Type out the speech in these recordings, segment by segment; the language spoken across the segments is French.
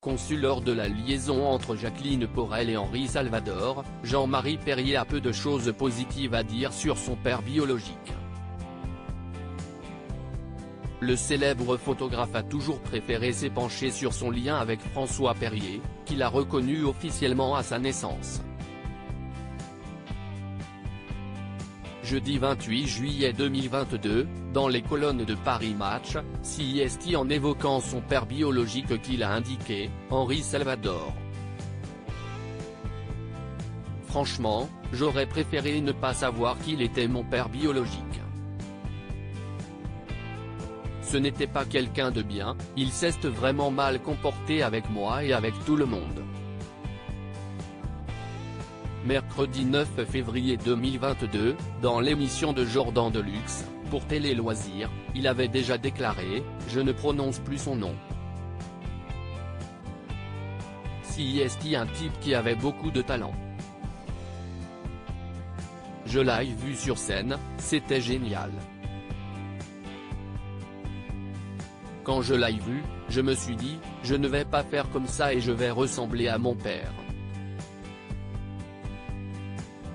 Conçu lors de la liaison entre Jacqueline Porel et Henri Salvador, Jean-Marie Perrier a peu de choses positives à dire sur son père biologique. Le célèbre photographe a toujours préféré s'épancher sur son lien avec François Perrier, qu'il a reconnu officiellement à sa naissance. Jeudi 28 juillet 2022, dans les colonnes de Paris Match, CIST en évoquant son père biologique qu'il a indiqué, Henri Salvador. Franchement, j'aurais préféré ne pas savoir qu'il était mon père biologique. Ce n'était pas quelqu'un de bien, il s'est vraiment mal comporté avec moi et avec tout le monde. Mercredi 9 février 2022, dans l'émission de Jordan Deluxe, pour Télé Loisirs, il avait déjà déclaré « Je ne prononce plus son nom ». CIST, un type qui avait beaucoup de talent. Je l'ai vu sur scène, c'était génial. Quand je l'ai vu, je me suis dit, je ne vais pas faire comme ça et je vais ressembler à mon père.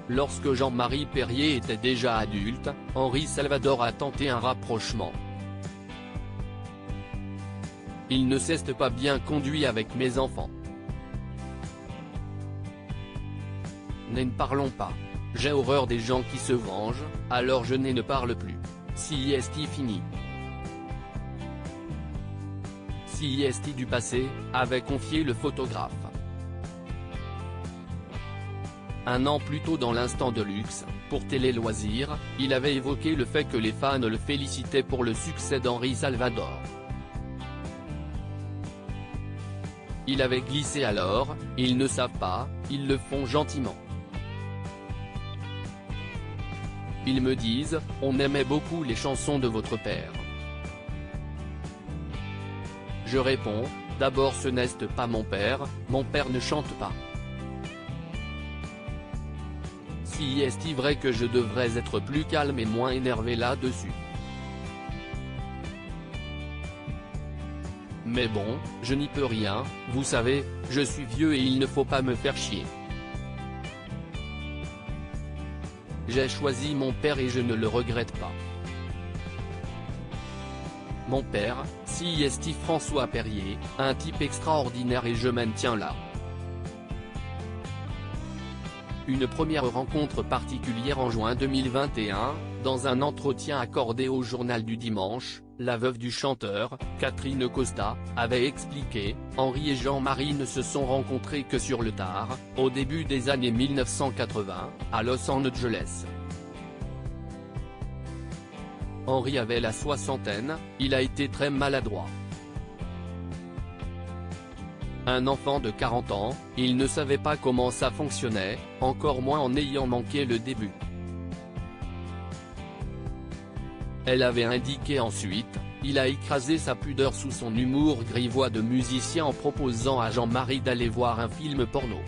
Lorsque Jean-Marie Perrier était déjà adulte, Henri Salvador a tenté un rapprochement. Il ne s'est pas bien conduit avec mes enfants. Ne parlons pas. J'ai horreur des gens qui se vengent, alors je ne parle plus. CIST fini. CIST du passé, avait confié le photographe. Un an plus tôt dans l'Instant de Luxe, pour Télé Loisirs, il avait évoqué le fait que les fans le félicitaient pour le succès d'Henri Salvador. Il avait glissé alors, ils ne savent pas, ils le font gentiment. Ils me disent, on aimait beaucoup les chansons de votre père. Je réponds, d'abord ce n'est pas mon père ne chante pas. Si est-il vrai que je devrais être plus calme et moins énervé là-dessus. Mais bon, je n'y peux rien, vous savez, je suis vieux et il ne faut pas me faire chier. J'ai choisi mon père et je ne le regrette pas. Mon père, CIST François Perrier, un type extraordinaire et je maintiens là. Une première rencontre particulière en juin 2021, dans un entretien accordé au Journal du Dimanche, la veuve du chanteur, Catherine Costa, avait expliqué, Henri et Jean-Marie ne se sont rencontrés que sur le tard, au début des années 1980, à Los Angeles. Henri avait la soixantaine, il a été très maladroit. Un enfant de 40 ans, il ne savait pas comment ça fonctionnait, encore moins en ayant manqué le début. Elle avait indiqué ensuite, il a écrasé sa pudeur sous son humour grivois de musicien en proposant à Jean-Marie d'aller voir un film porno.